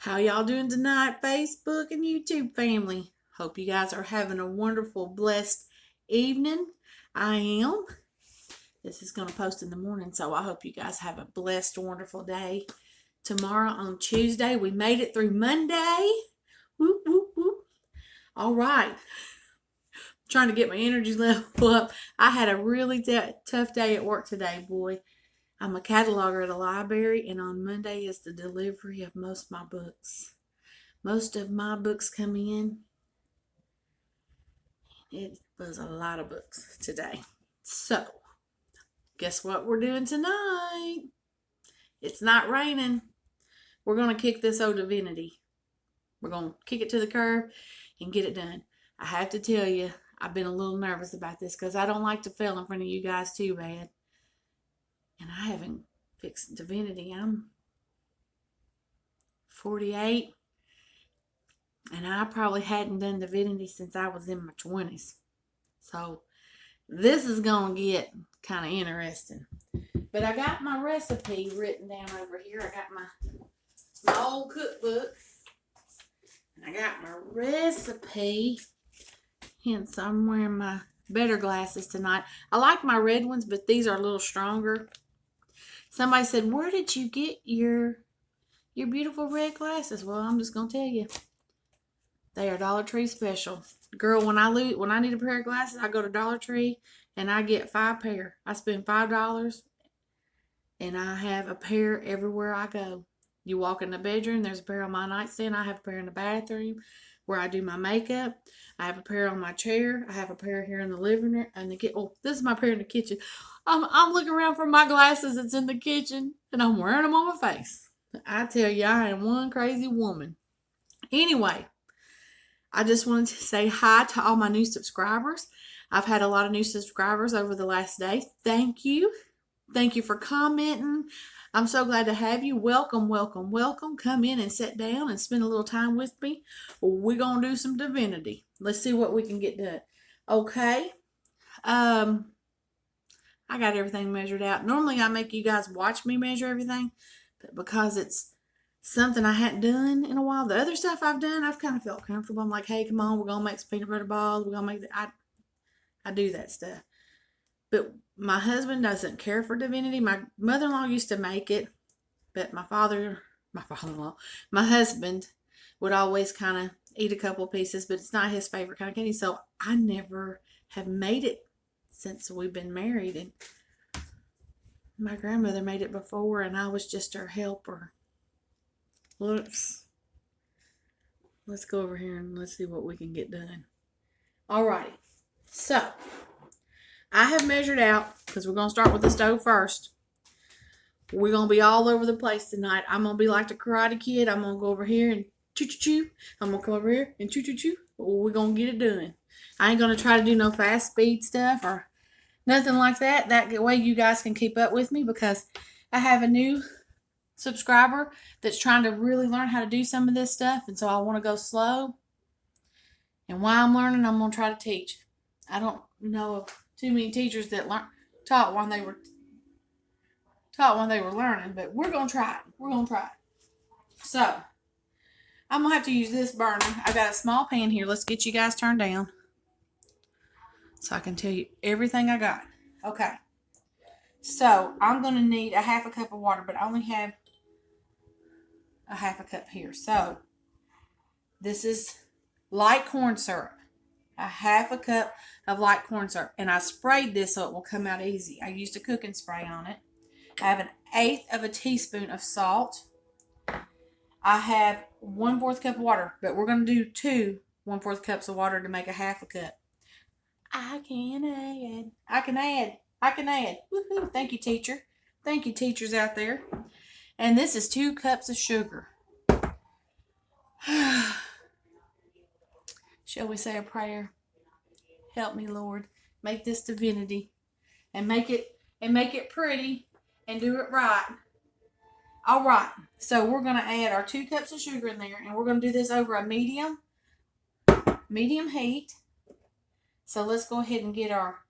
How y'all doing tonight, Facebook and YouTube family? Hope you guys are having a wonderful, blessed evening. I am. This is going to post in the morning, so I hope you guys have a blessed, wonderful day. Tomorrow on Tuesday, we made it through Monday. Whoop, whoop, whoop. All right. Trying to get my energy level up. I had a really tough day at work today, boy. I'm a cataloger at a library, and on Monday is the delivery of most of my books. Most of my books come in. It was a lot of books today. So, guess what we're doing tonight? It's not raining. We're going to kick this old divinity. We're going to kick it to the curb and get it done. I have to tell you, I've been a little nervous about this because I don't like to fail in front of you guys too bad. And I haven't fixed divinity. I'm 48. And I probably hadn't done divinity since I was in my 20s. So this is going to get kind of interesting. But I got my recipe written down over here. I got my old cookbook. And I got my recipe. Hence, I'm wearing my better glasses tonight. I like my red ones, but these are a little stronger. Somebody said, where did you get your beautiful red glasses? Well, I'm just going to tell you. They are Dollar Tree special. Girl, when I need a pair of glasses, I go to Dollar Tree and I get 5 pair. I spend $5 and I have a pair everywhere I go. You walk in the bedroom, there's a pair on my nightstand. I have a pair in the bathroom where I do my makeup. I have a pair on my chair. I have a pair here in the living room. And this is my pair in the kitchen. I'm looking around for my glasses that's in the kitchen, and I'm wearing them on my face. I tell you, I am one crazy woman. Anyway, I just wanted to say hi to all my new subscribers. I've had a lot of new subscribers over the last day. Thank you. Thank you for commenting. I'm so glad to have you. Welcome, welcome, welcome. Come in and sit down and spend a little time with me. We're going to do some divinity. Let's see what we can get done. Okay. I got everything measured out. Normally I make you guys watch me measure everything, but because it's something I hadn't done in a while, the other stuff I've done, I've kind of felt comfortable. I'm like, hey, come on, we're going to make some peanut butter balls. We're going to make I do that stuff. But my husband doesn't care for divinity. My mother-in-law used to make it, but my husband would always kind of eat a couple of pieces, but it's not his favorite kind of candy. So I never have made it since we've been married. And my grandmother made it before, and I was just her helper. Let's go over here and let's see what we can get done. Alrighty. So, I have measured out, because we're going to start with the stove first. We're going to be all over the place tonight. I'm going to be like the Karate Kid. I'm going to go over here and choo-choo-choo. I'm going to come over here and choo-choo-choo. We're going to get it done. I ain't going to try to do no fast speed stuff or nothing like that. That way you guys can keep up with me, because I have a new subscriber that's trying to really learn how to do some of this stuff. And so I want to go slow. And while I'm learning, I'm going to try to teach. I don't know of too many teachers that taught when they were learning, but we're going to try it. We're going to try it. So, I'm going to have to use this burner. I got a small pan here. Let's get you guys turned down so I can tell you everything I got. Okay. So, I'm going to need a half a cup of water, but I only have a half a cup here. So, this is light corn syrup. A half a cup of light corn syrup. And I sprayed this so it will come out easy. I used a cooking spray on it. I have 1/8 of a teaspoon of salt. I have 1/4 cup of water, but we're going to do 2 1/4 cups of water to make a half a cup. I can add. Woohoo. Thank you, teacher. Thank you, teachers out there. And this is 2 cups of sugar. Shall we say a prayer? Help me, Lord. Make this divinity and make it pretty and do it right. All right. So we're going to add our 2 cups of sugar in there, and we're going to do this over a medium heat. So let's go ahead and get our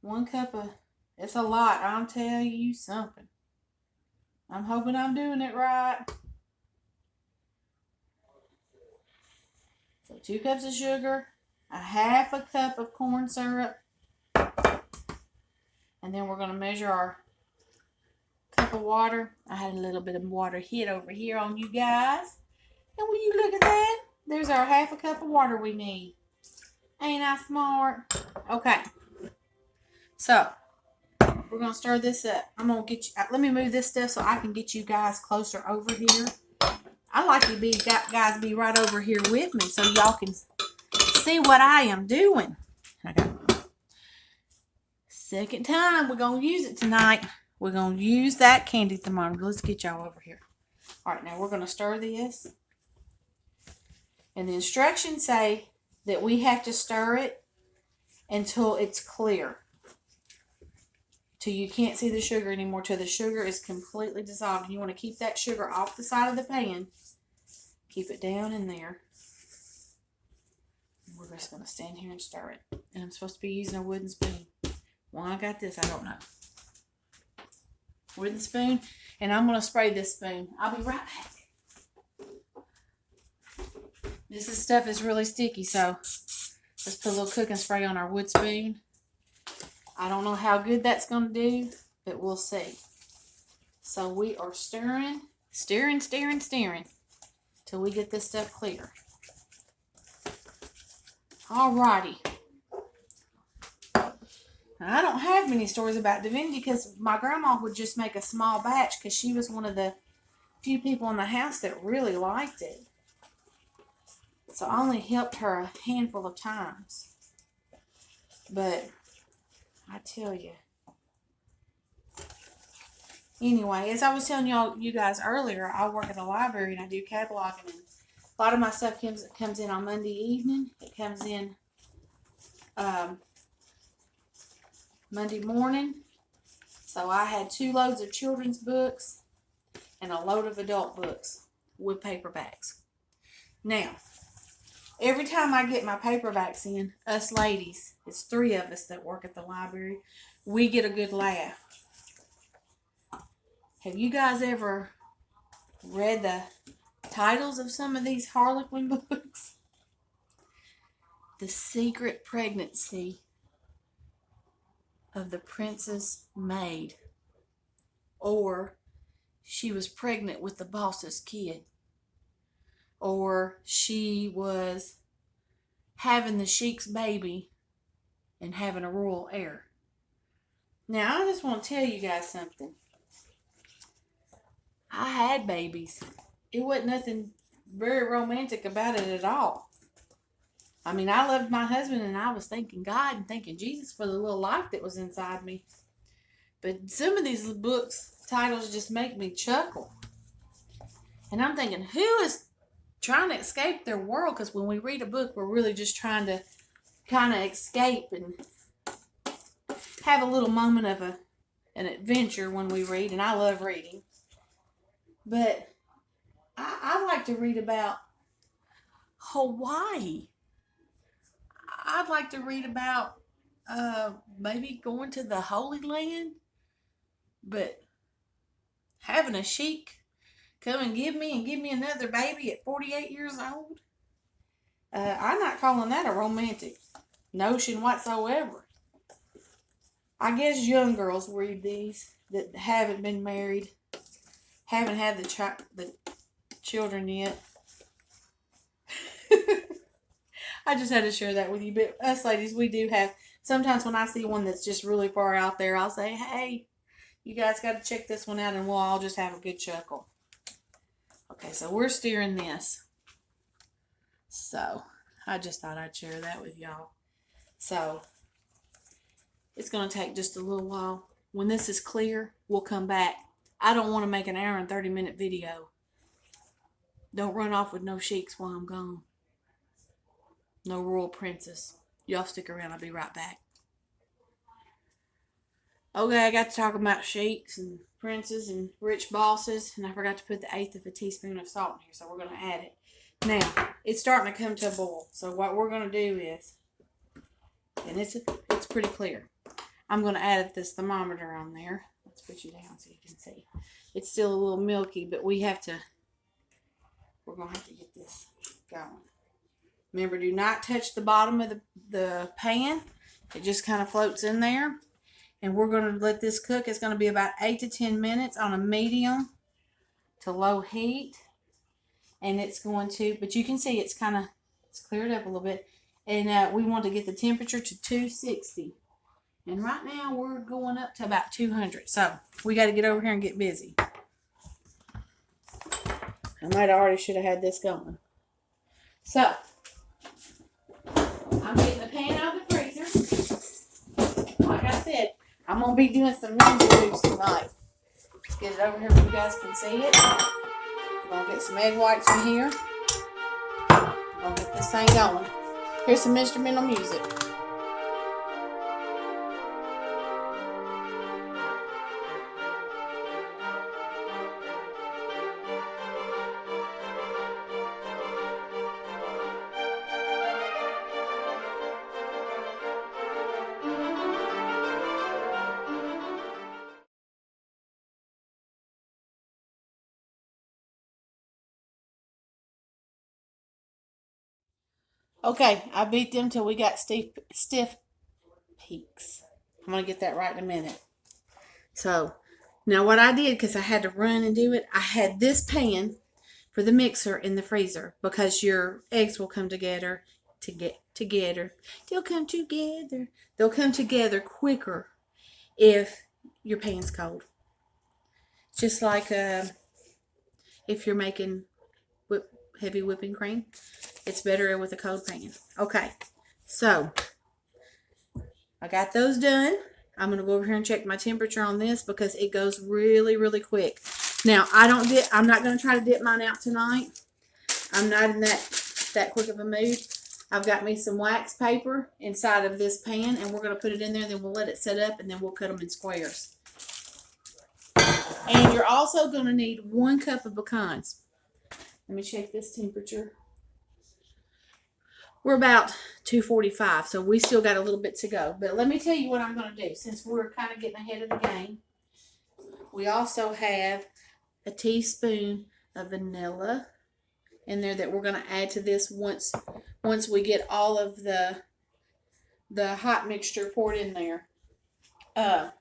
1 cup of, it's a lot. I'll tell you something. I'm hoping I'm doing it right. So 2 cups of sugar, a half a cup of corn syrup, and then we're going to measure our cup of water. I had a little bit of water hit over here on you guys. And will you look at that? There's our half a cup of water we need. Ain't I smart? Okay. So, we're going to stir this up. I'm going to get you, let me move this stuff so I can get you guys closer over here. I like you guys be right over here with me so y'all can see what I am doing. Okay. Second time we're going to use it tonight. We're going to use that candy thermometer. Let's get y'all over here. All right, now we're going to stir this. And the instructions say that we have to stir it until it's clear. Till you can't see the sugar anymore, till the sugar is completely dissolved. And you want to keep that sugar off the side of the pan. Keep it down in there. We're just going to stand here and stir it. And I'm supposed to be using a wooden spoon. Why I got this, I don't know. Wooden spoon. And I'm going to spray this spoon. I'll be right back. This stuff is really sticky, so let's put a little cooking spray on our wood spoon. I don't know how good that's going to do, but we'll see. So we are stirring till we get this stuff clear. Alrighty. I don't have many stories about divinity because my grandma would just make a small batch because she was one of the few people in the house that really liked it. So I only helped her a handful of times. But I tell you. Anyway, as I was telling you guys earlier, I work at the library and I do cataloging. And a lot of my stuff comes in on Monday evening. It comes in Monday morning. So I had 2 loads of children's books and a load of adult books with paperbacks. Now, every time I get my paperbacks in, us ladies, it's 3 of us that work at the library, we get a good laugh. Have you guys ever read the titles of some of these Harlequin books? The Secret Pregnancy of the Princess Maid. Or she was pregnant with the boss's kid. Or she was having the sheik's baby and having a royal heir. Now, I just want to tell you guys something. I had babies. It wasn't nothing very romantic about it at all. I mean, I loved my husband and I was thanking God and thanking Jesus for the little life that was inside me. But some of these books, titles just make me chuckle. And I'm thinking, who is trying to escape their world? Because when we read a book, we're really just trying to kind of escape and have a little moment of an adventure when we read. And I love reading. But I like to read about Hawaii. I'd like to read about maybe going to the Holy Land. But having a sheik come and give me another baby at 48 years old, I'm not calling that a romantic notion whatsoever. I guess young girls read these that haven't been married, haven't had the children yet. I just had to share that with you. But us ladies, we do have, sometimes when I see one that's just really far out there, I'll say, hey, you guys got to check this one out, and we'll all just have a good chuckle. Okay, so we're stirring this. So, I just thought I'd share that with y'all. So, it's going to take just a little while. When this is clear, we'll come back. I don't want to make an hour and 30-minute video. Don't run off with no sheiks while I'm gone. No royal princess. Y'all stick around. I'll be right back. Okay, I got to talk about sheiks and princes and rich bosses, and I forgot to put the 1/8 of a teaspoon of salt in here, so we're going to add it. Now, it's starting to come to a boil, so what we're going to do is, and it's pretty clear, I'm going to add this thermometer on there. Let's put you down so you can see. It's still a little milky, but we're going to have to get this going. Remember, do not touch the bottom of the pan. It just kind of floats in there. And we're going to let this cook. It's going to be about 8 to 10 minutes on a medium to low heat. And it's going to, but you can see it's cleared up a little bit. And we want to get the temperature to 260. And right now we're going up to about 200. So we got to get over here and get busy. I might already should have had this going. So I'm getting the pan out of the freezer. Like I said, I'm going to be doing some ninja moves tonight. Let's get it over here so you guys can see it. I'm going to get some egg whites in here. I'm going to get this thing going. Here's some instrumental music. Okay, I beat them till we got stiff peaks. I'm going to get that right in a minute. So, now what I did, because I had to run and do it, I had this pan for the mixer in the freezer because your eggs will come together. They'll come together. They'll come together quicker if your pan's cold. Just like if you're making heavy whipping cream. It's better with a cold pan. Okay, so I got those done. I'm going to go over here and check my temperature on this because it goes really, really quick. Now, I'm not going to try to dip mine out tonight. I'm not in that quick of a mood. I've got me some wax paper inside of this pan, and we're going to put it in there, then we'll let it set up, and then we'll cut them in squares. And you're also going to need 1 cup of pecans. Let me check this temperature. We're about 245, so we still got a little bit to go. But let me tell you what I'm going to do, since we're kind of getting ahead of the game. We also have a teaspoon of vanilla in there that we're going to add to this once we get all of the hot mixture poured in there. I'm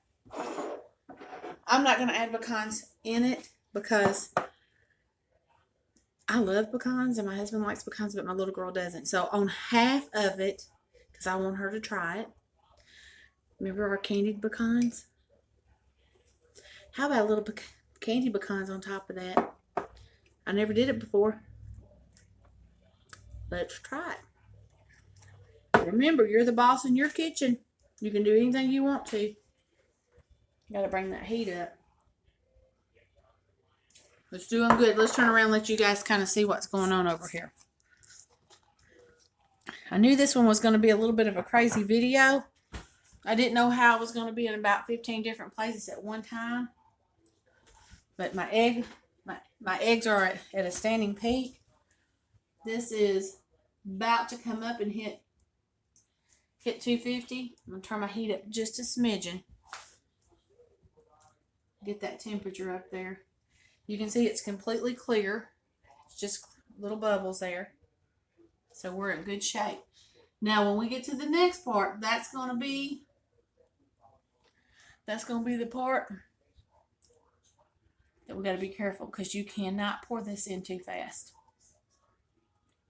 not going to add pecans in it because I love pecans and my husband likes pecans, but my little girl doesn't. So on half of it, because I want her to try it. Remember our candied pecans? How about a little candy pecans on top of that? I never did it before. Let's try it. Remember, you're the boss in your kitchen. You can do anything you want to. You gotta bring that heat up. It's doing good. Let's turn around and let you guys kind of see what's going on over here. I knew this one was going to be a little bit of a crazy video. I didn't know how I was going to be in about 15 different places at one time. But my eggs are at a standing peak. This is about to come up and hit 250. I'm going to turn my heat up just a smidgen. Get that temperature up there. You can see it's completely clear. It's just little bubbles there. So we're in good shape. Now when we get to the next part, that's going to be the part that we got to be careful, because you cannot pour this in too fast.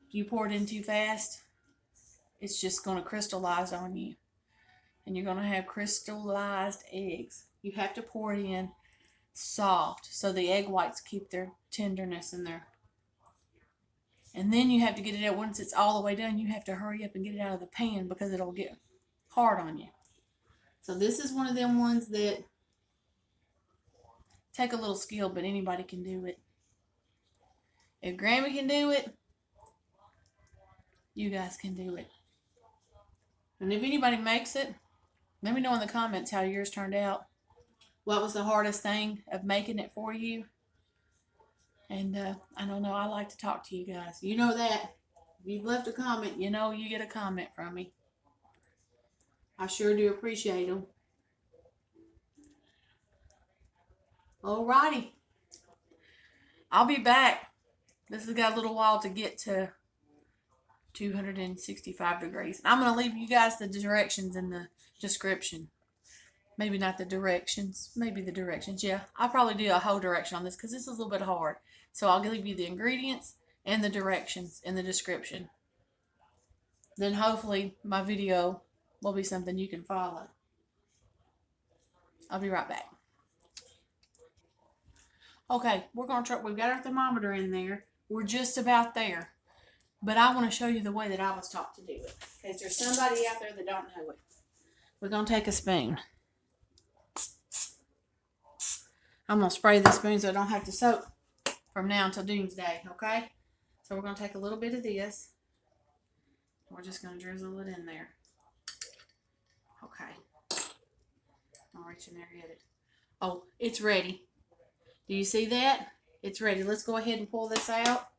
If you pour it in too fast, it's just going to crystallize on you. And you're going to have crystallized eggs. You have to pour it in soft so the egg whites keep their tenderness in there. And then you have to get it out. Once it's all the way done, you have to hurry up and get it out of the pan because it'll get hard on you. So this is one of them ones that take a little skill, but anybody can do it. If Grammy can do it, you guys can do it. And if anybody makes it, let me know in the comments how yours turned out. What was the hardest thing of making it for you? And I don't know, I like to talk to you guys. You know that. If you've left a comment, you know you get a comment from me. I sure do appreciate them. Alrighty. I'll be back. This has got a little while to get to 265 degrees. I'm going to leave you guys the directions in the description. Maybe not the directions, maybe the directions. Yeah, I'll probably do a whole direction on this because this is a little bit hard. So I'll give you the ingredients and the directions in the description. Then hopefully my video will be something you can follow. I'll be right back. Okay, we're going to try, we've got our thermometer in there. We're just about there. But I want to show you the way that I was taught to do it. Because there's somebody out there that don't know it. We're going to take a spoon. I'm going to spray the spoon so I don't have to soak from now until doomsday, okay? So we're going to take a little bit of this. We're just going to drizzle it in there. Okay. I'll reach in there and get it. Oh, it's ready. Do you see that? It's ready. Let's go ahead and pull this out.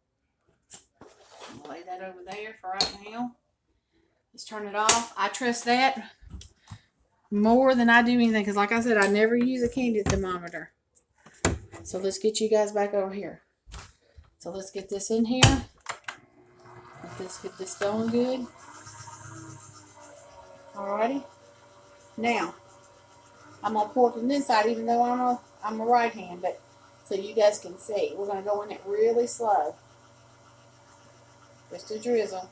I'll lay that over there for right now. Let's turn it off. I trust that more than I do anything because, like I said, I never use a candid thermometer. So let's get you guys back over here. So let's get this in here. Let's get this going good. Alrighty. Now, I'm going to pour from this side even though I'm a right hand, but so you guys can see. We're going to go in it really slow. Just a drizzle.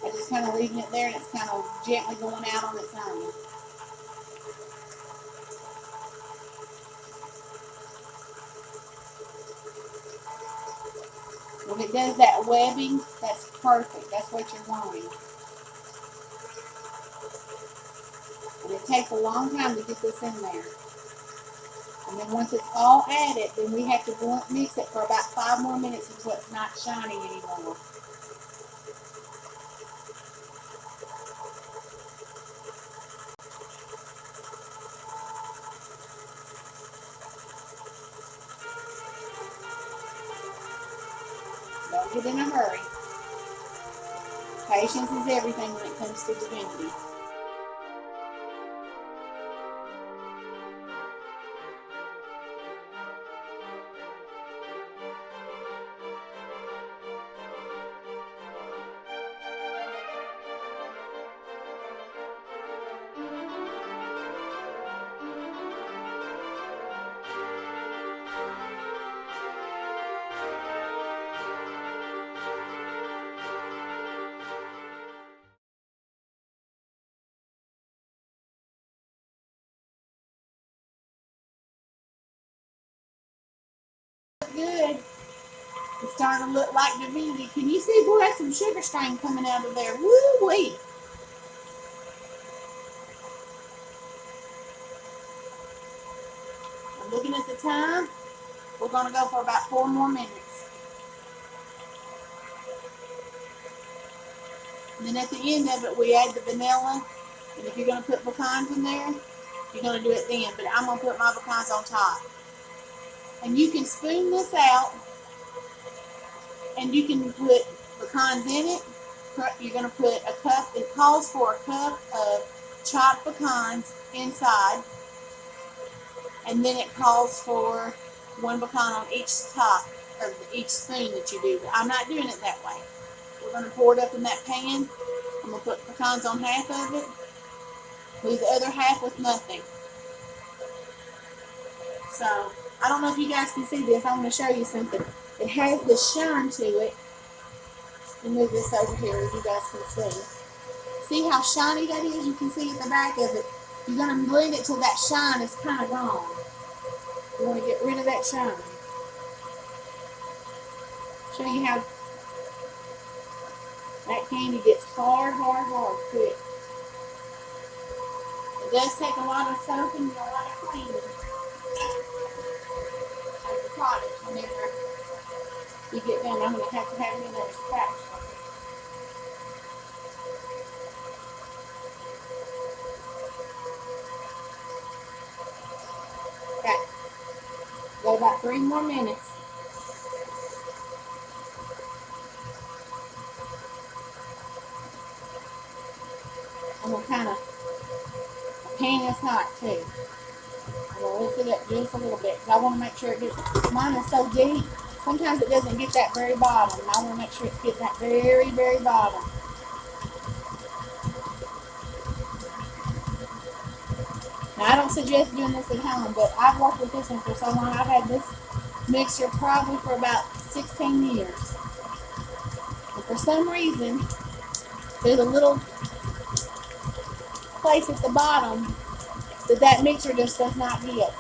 I just kind of leaving it there and it's kind of gently going out on its own. When it does that webbing, that's perfect. That's what you're wanting. And it takes a long time to get this in there. And then once it's all added, then we have to mix it for about 5 more minutes until it's not shining anymore. Don't get in a hurry. Patience is everything when it comes to divinity. Good. It's starting to look like divinity. Can you see, boy, that's some sugar stain coming out of there. Woo-wee. I'm looking at the time. We're going to go for about 4 more minutes. And then at the end of it, we add the vanilla. And if you're going to put pecans in there, you're going to do it then. But I'm going to put my pecans on top. And you can spoon this out. And you can put pecans in it. You're going to put a cup. It calls for a cup of chopped pecans inside. And then it calls for 1 pecan on each top of each spoon that you do. But I'm not doing it that way. We're going to pour it up in that pan. I'm going to put pecans on half of it. Leave the other half with nothing. So, I don't know if you guys can see this. I want to show you something. It has this shine to it. Let me move this over here so you guys can see. See how shiny that is? You can see at the back of it. You're going to blend it till that shine is kind of gone. You want to get rid of that shine. Show you how that candy gets hard quick. It does take a lot of soaking and a lot of cleaning of the product whenever you get done. I'm going to have me another spatula. Okay. Go about 3 more minutes. I'm going to kind of, the pan is hot too. We'll lift it up just a little bit because I want to make sure it gets, mine is so deep, sometimes it doesn't get that very bottom, and I want to make sure it's getting that very, very bottom. Now, I don't suggest doing this at home, but I've worked with this one for so long. I've had this mixture probably for about 16 years. And for some reason, there's a little place at the bottom that mixture just does not get.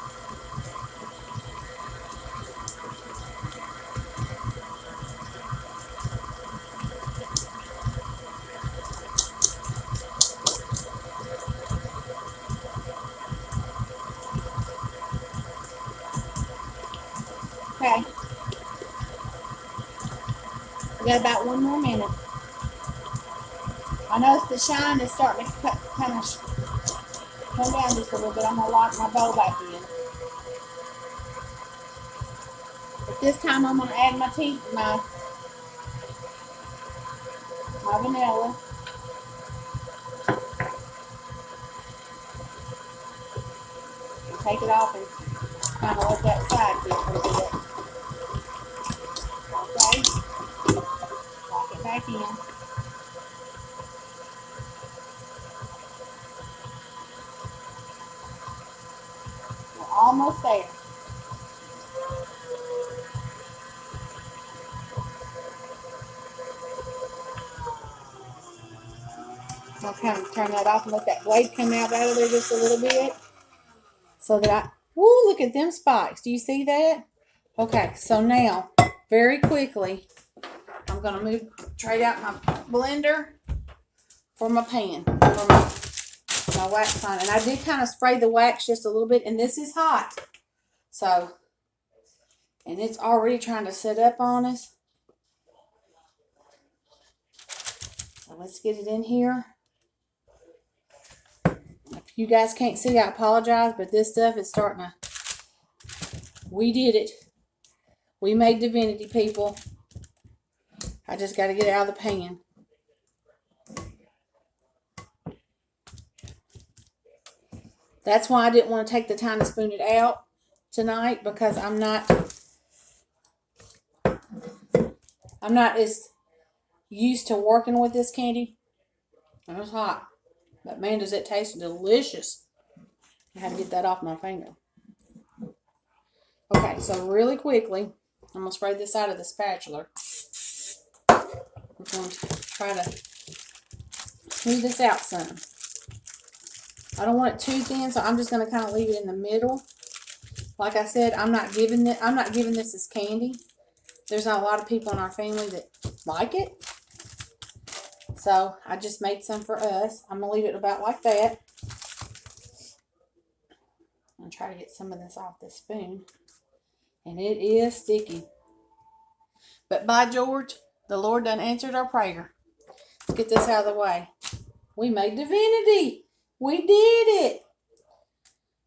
Okay. We got about 1 more minute. I notice the shine is starting to kind of come down just a little bit. I'm going to lock my bowl back in. But this time I'm going to add my vanilla. And take it off and kind of let that side get a little bit. Okay. Lock it back in. We're almost there. I'll kind of turn that off and let that blade come out of there just a little bit. So that woo, look at them spikes. Do you see that? Okay, so now, very quickly, I'm going to trade out my blender for my pan, for my wax on. And I did kind of spray the wax just a little bit, and this is hot. So, and it's already trying to set up on us. So let's get it in here. If you guys can't see, I apologize, but this stuff is starting to, we did it. We made divinity, people. I just got to get it out of the pan. That's why I didn't want to take the time to spoon it out tonight, because I'm not as used to working with this candy. And it's hot. But man, does it taste delicious. I had to get that off my finger. Okay, so really quickly, I'm going to spray this out of the spatula. I'm going to try to smooth this out some. I don't want it too thin, so I'm just going to kind of leave it in the middle. Like I said, I'm not giving this as candy. There's not a lot of people in our family that like it. So I just made some for us. I'm going to leave it about like that. I'm going to try to get some of this off this spoon. And it is sticky. But by George, the Lord done answered our prayer. Let's get this out of the way. We made divinity. We did it.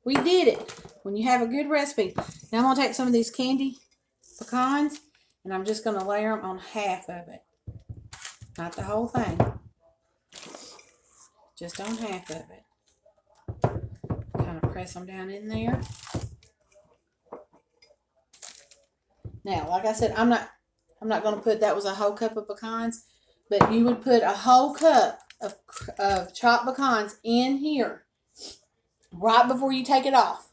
We did it. When you have a good recipe. Now I'm going to take some of these candy pecans, and I'm just going to layer them on half of it. Not the whole thing. Just on half of it. Kind of press them down in there. Now, like I said, I'm not going to put, that was a whole cup of pecans, but you would put a whole cup of chopped pecans in here right before you take it off.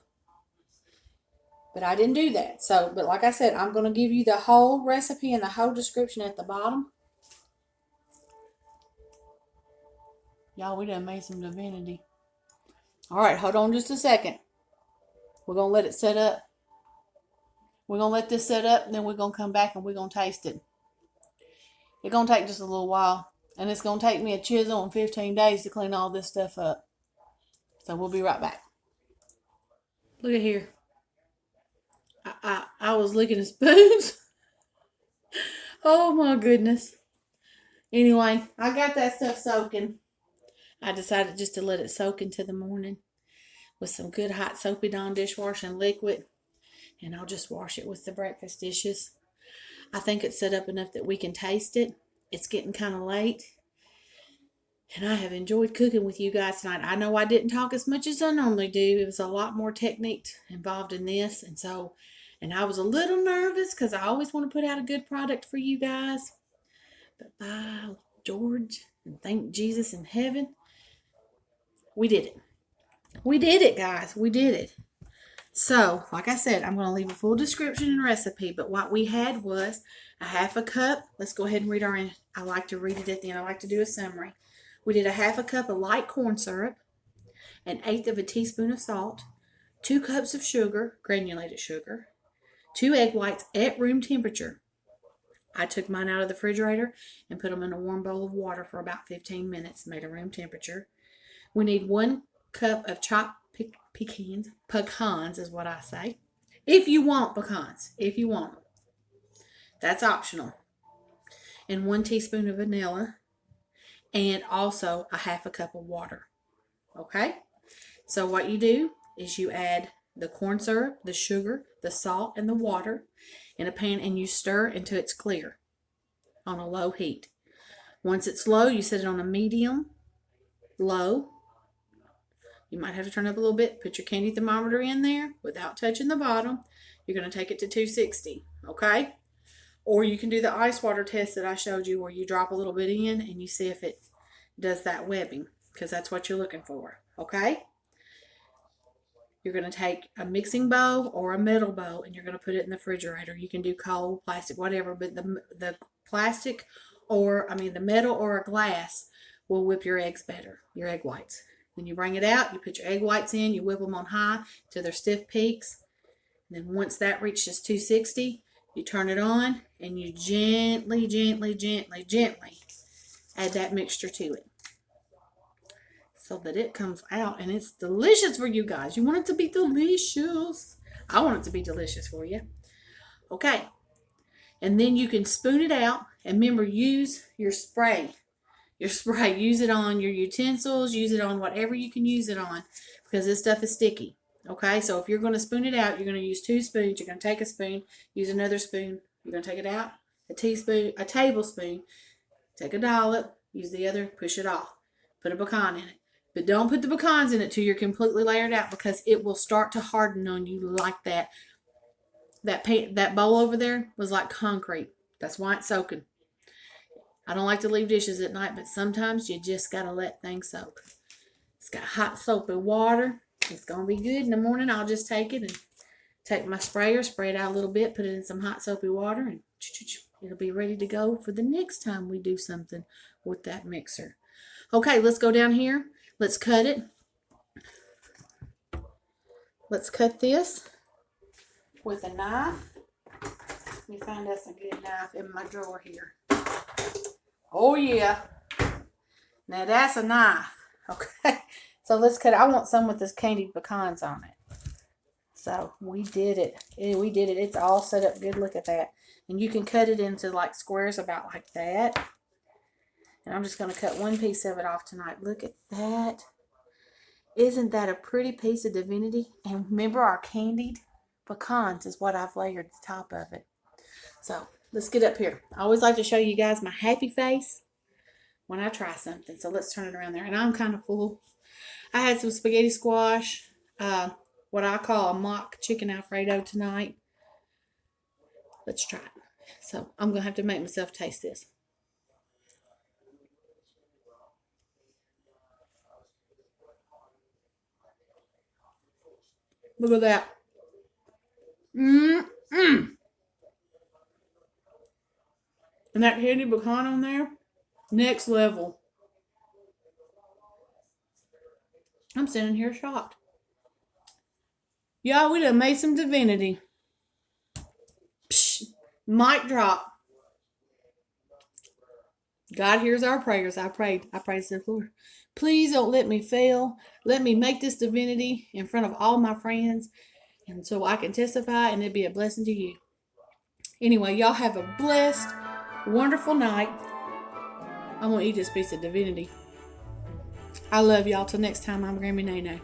But I didn't do that. So, but like I said, I'm going to give you the whole recipe and the whole description at the bottom. Y'all, we done made some divinity. All right, hold on just a second. We're going to let it set up. We're going to let this set up, and then we're going to come back and we're going to taste it. It's going to take just a little while. And it's going to take me a chisel and 15 days to clean all this stuff up. So we'll be right back. Look at here. I was licking the spoons. Oh my goodness. Anyway, I got that stuff soaking. I decided just to let it soak into the morning with some good hot soapy Dawn dishwashing liquid. And I'll just wash it with the breakfast dishes. I think it's set up enough that we can taste it. It's getting kind of late. And I have enjoyed cooking with you guys tonight. I know I didn't talk as much as I normally do. It was a lot more technique involved in this. And I was a little nervous because I always want to put out a good product for you guys. But by George, and thank Jesus in heaven, we did it. We did it, guys. We did it. So, like I said, I'm going to leave a full description and recipe. But what we had was a half a cup. Let's go ahead and read I like to read it at the end. I like to do a summary. We did a half a cup of light corn syrup, 1/8 of a teaspoon of salt, 2 cups of sugar, granulated sugar, 2 egg whites at room temperature. I took mine out of the refrigerator and put them in a warm bowl of water for about 15 minutes, made at room temperature. We need 1 cup of chopped pecans is what I say. If you want pecans, if you want them. That's optional. And 1 teaspoon of vanilla. And also a half a cup of water. Okay? So what you do is you add the corn syrup, the sugar, the salt, and the water in a pan, and you stir until it's clear on a low heat. Once it's low, you set it on a medium, low. You might have to turn up a little bit. Put your candy thermometer in there without touching the bottom. You're going to take it to 260, okay? Or you can do the ice water test that I showed you, where you drop a little bit in and you see if it does that webbing, because that's what you're looking for, okay? You're going to take a mixing bowl or a metal bowl, and you're going to put it in the refrigerator. You can do cold, plastic, whatever, but the plastic the metal or a glass will whip your eggs better, your egg whites. When you bring it out, you put your egg whites in, you whip them on high till they're stiff peaks. And then once that reaches 260, you turn it on, and you gently add that mixture to it so that it comes out, and it's delicious for you guys. You want it to be delicious. I want it to be delicious for you. Okay. And then you can spoon it out, and remember, use your spray. Use it on your utensils. Use it on whatever you can use it on, because this stuff is sticky. Okay, so if you're going to spoon it out, you're going to use 2 spoons. You're going to take a spoon, use another spoon. You're going to take it out, a tablespoon, take a dollop, use the other, push it off. Put a pecan in it. But don't put the pecans in it till you're completely layered out, because it will start to harden on you like that. That bowl over there was like concrete. That's why it's soaking. I don't like to leave dishes at night, but sometimes you just got to let things soak. It's got hot soapy water. It's going to be good in the morning. I'll just take it and take my sprayer, spray it out a little bit, put it in some hot soapy water, and it'll be ready to go for the next time we do something with that mixer. Okay, let's go down here. Let's cut it. Let's cut this with a knife. Let me find us a good knife in my drawer here. Oh, yeah. Now, that's a knife. Okay. So, let's cut it. I want some with this candied pecans on it. So, we did it. We did it. It's all set up good. Look at that. And you can cut it into like squares about like that. And I'm just going to cut one piece of it off tonight. Look at that. Isn't that a pretty piece of divinity? And remember, our candied pecans is what I've layered the top of it. So, let's get up here. I always like to show you guys my happy face when I try something. So, let's turn it around there. And I'm kind of full. I had some spaghetti squash, what I call a mock chicken Alfredo tonight. Let's try it. So, I'm going to have to make myself taste this. Look at that. And that candy pecan on there, next level. I'm sitting here shocked. Y'all, we done made some divinity. Psh, mic drop. God hears our prayers. I prayed to the Lord, please don't let me fail. Let me make this divinity in front of all my friends, and so I can testify, and it'd be a blessing to you. Anyway, y'all have a blessed, wonderful night. I'm going to eat this piece of divinity. I love y'all. Till next time, I'm Grammy Nene.